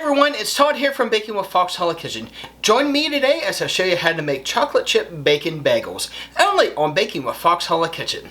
everyone, it's Todd here from Baking with Foxhole Kitchen. Join me today as I show you how to make chocolate chip bacon bagels, only on Baking with Foxhole Kitchen.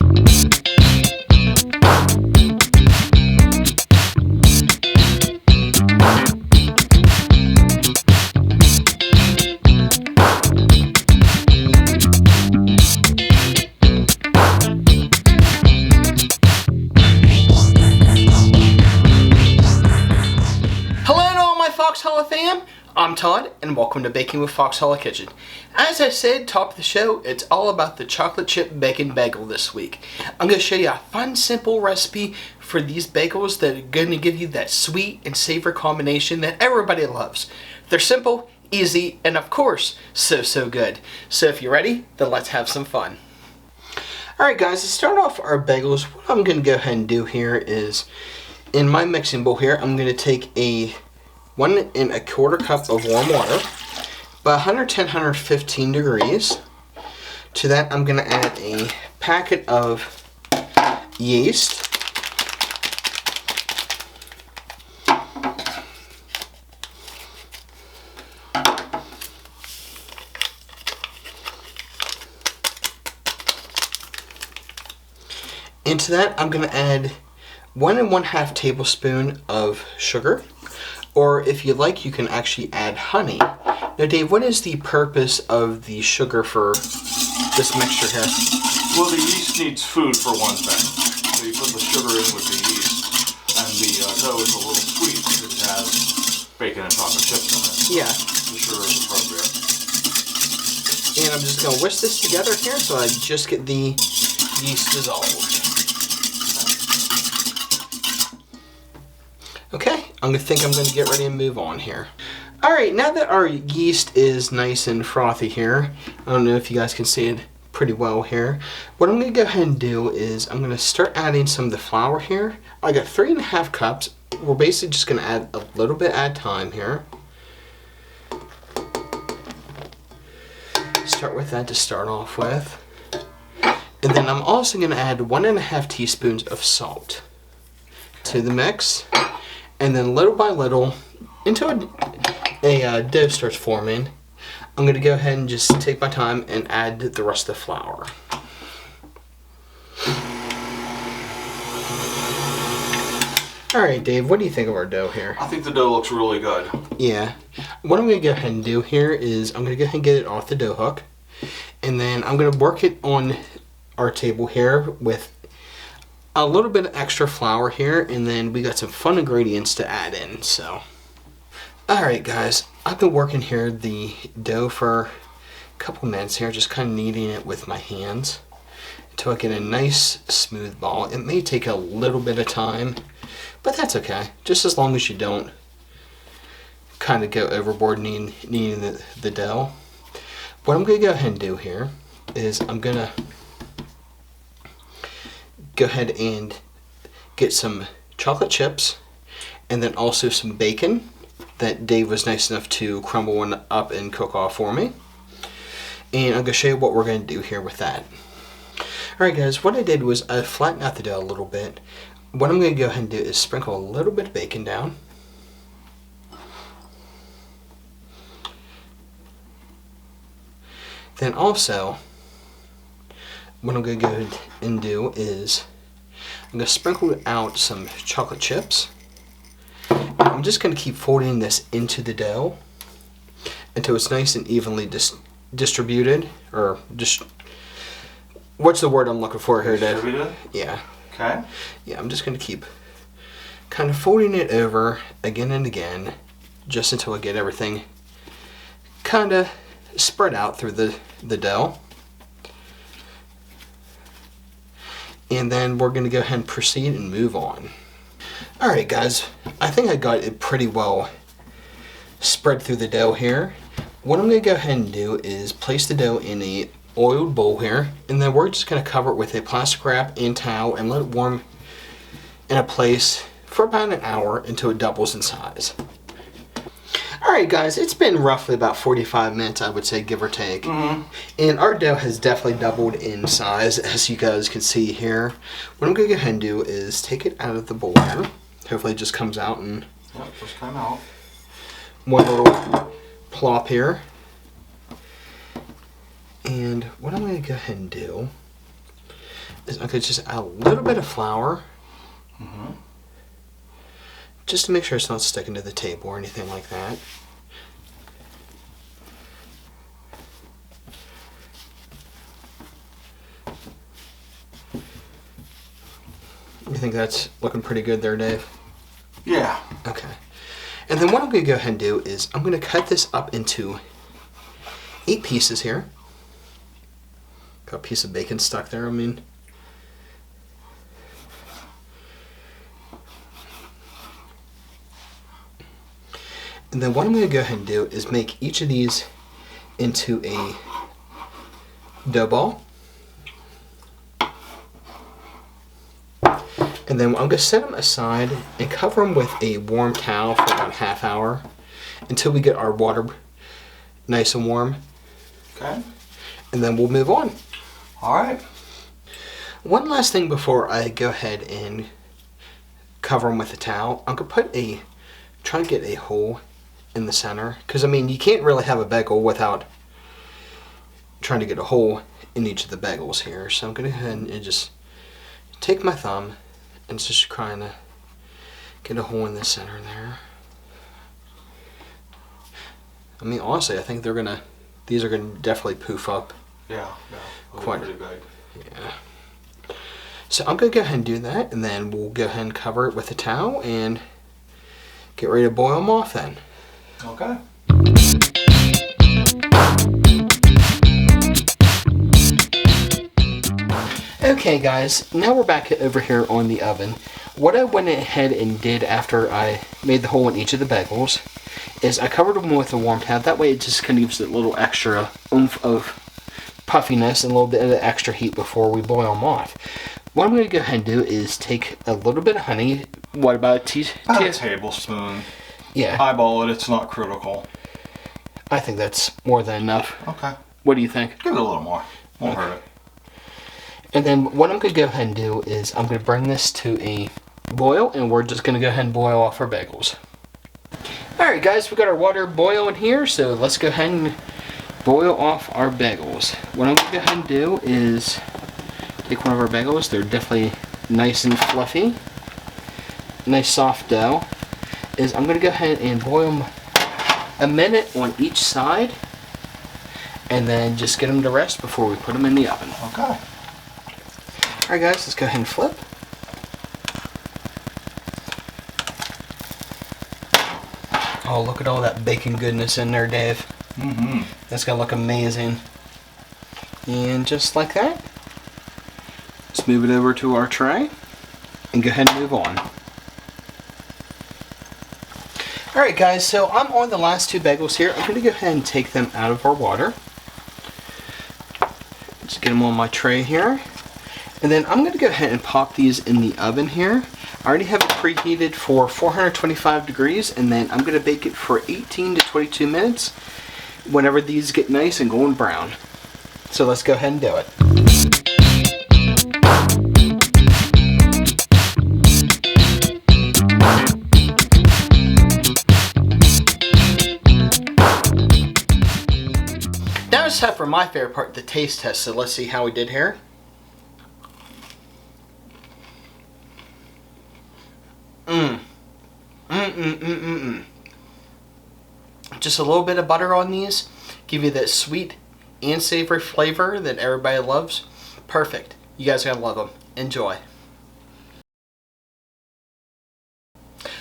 Foxhole fam, I'm Todd and welcome to Baking with Foxhole Kitchen. As I said, top of the show, it's all about the chocolate chip bacon bagel this week. I'm going to show you a fun, simple recipe for these bagels that are going to give you that sweet and savory combination that everybody loves. They're simple, easy, and of course, so good. So if you're ready, then let's have some fun. Alright guys, to start off our bagels, what I'm going to go ahead and do here is, in my mixing bowl here, I'm going to take a 1 1/4 cup of warm water, about 110-115 degrees. To that, I'm going to add a packet of yeast. Into that, I'm going to add 1 1/2 tablespoon of sugar. Or if you like, you can actually add honey. Now Dave, what is the purpose of the sugar for this mixture here? Well, the yeast needs food for one thing. So you put the sugar in with the yeast, and the dough is a little sweet because it has bacon and chocolate chips in it. Yeah. The sugar is appropriate. And I'm just going to whisk this together here so I just get the yeast dissolved. Okay, I'm going to get ready and move on here. Alright, now that our yeast is nice and frothy here, I don't know if you guys can see it pretty well here. What I'm going to go ahead and do is I'm going to start adding some of the flour here. I got 3 1/2 cups. We're basically just going to add a little bit at a time here. Start with that to start off with. And then I'm also going to add 1 1/2 teaspoons of salt to the mix. And then little by little, until a dough starts forming, I'm going to go ahead and just take my time and add the rest of the flour. Alright Dave, what do you think of our dough here? I think the dough looks really good. Yeah. What I'm going to go ahead and do here is I'm going to go ahead and get it off the dough hook. And then I'm going to work it on our table here with a little bit of extra flour here, and then we got some fun ingredients to add in. So, alright guys, I've been working here the dough for a couple minutes here, just kind of kneading it with my hands until I get a nice smooth ball. It may take a little bit of time, but that's okay, just as long as you don't kind of go overboard kneading the dough. What I'm going to go ahead and do here is I'm going to go ahead and get some chocolate chips and then also some bacon that Dave was nice enough to crumble one up and cook off for me. And I'm going to show you what we're going to do here with that. Alright guys, what I did was I flattened out the dough a little bit. What I'm going to go ahead and do is sprinkle a little bit of bacon down. Then also, what I'm going to go ahead and do is I'm going to sprinkle out some chocolate chips. I'm just going to keep folding this into the dough until it's nice and evenly distributed, or just, what's the word I'm looking for here, Dave? Distributed? Yeah. Okay. Yeah, I'm just going to keep kind of folding it over again and again just until I get everything kind of spread out through the dough. And then we're going to go ahead and proceed and move on. Alright guys, I think I got it pretty well spread through the dough here. What I'm going to go ahead and do is place the dough in a oiled bowl here, and then we're just going to cover it with a plastic wrap and towel and let it warm in a place for about an hour until it doubles in size. Alright guys, it's been roughly about 45 minutes, I would say, give or take. And our dough has definitely doubled in size, as you guys can see here. What I'm going to go ahead and do is take it out of the bowl here. Hopefully it just comes out and... Yep, just come out. one little plop here. And what I'm going to go ahead and do is I could just add a little bit of flour. Just to make sure it's not sticking to the table or anything like that. You think that's looking pretty good there, Dave? Yeah. Okay. And then what I'm going to go ahead and do is I'm going to cut this up into 8 pieces here. Got a piece of bacon stuck there, I mean. And then what I'm going to go ahead and do is make each of these into a dough ball. And then I'm going to set them aside and cover them with a warm towel for about a half hour until we get our water nice and warm. Okay. And then we'll move on. All right. One last thing before I go ahead and cover them with a towel. I'm going to try to get a hole in the center. Because, I mean, you can't really have a bagel without trying to get a hole in each of the bagels here. So I'm going to go ahead and just take my thumb and just trying to get a hole in the center there. I mean, honestly, I think these are gonna definitely poof up. Yeah. Quite pretty big. Yeah. So I'm gonna go ahead and do that, and then we'll go ahead and cover it with a towel and get ready to boil them off then. Okay. Okay guys, now we're back over here on the oven. What I went ahead and did after I made the hole in each of the bagels is I covered them with a warm towel. That way it just kind of gives it a little extra oomph of puffiness and a little bit of extra heat before we boil them off. What I'm going to go ahead and do is take a little bit of honey. What about a tablespoon. Yeah. Eyeball it, it's not critical. I think that's more than enough. Okay. What do you think? Give it a little more. Won't hurt it. And then what I'm going to go ahead and do is I'm going to bring this to a boil, and we're just going to go ahead and boil off our bagels. Alright guys, we got our water boiling here, so let's go ahead and boil off our bagels. What I'm going to go ahead and do is take one of our bagels. They're definitely nice and fluffy. Nice soft dough. I'm going to go ahead and boil them a minute on each side, and then just get them to rest before we put them in the oven. Okay. Alright guys, let's go ahead and flip. Oh, look at all that bacon goodness in there, Dave. Mm-hmm. That's going to look amazing. And just like that, let's move it over to our tray and go ahead and move on. Alright guys, so I'm on the last 2 bagels here. I'm going to go ahead and take them out of our water. Just get them on my tray here. And then I'm going to go ahead and pop these in the oven here. I already have it preheated for 425 degrees, and then I'm going to bake it for 18 to 22 minutes whenever these get nice and golden brown. So let's go ahead and do it. Now it's time for my favorite part, the taste test. So let's see how we did here. Just a little bit of butter on these, give you that sweet and savory flavor that everybody loves. Perfect. You guys are gonna love them. Enjoy.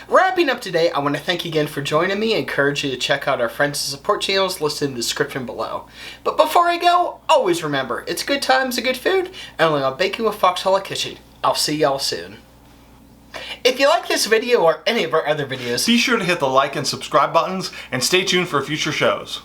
Wrapping up today, I want to thank you again for joining me and encourage you to check out our friends and support channels listed in the description below. But before I go, always remember, it's good times and good food, and only on Baking with Foxhole Kitchen. I'll see y'all soon. If you like this video or any of our other videos, be sure to hit the like and subscribe buttons and stay tuned for future shows.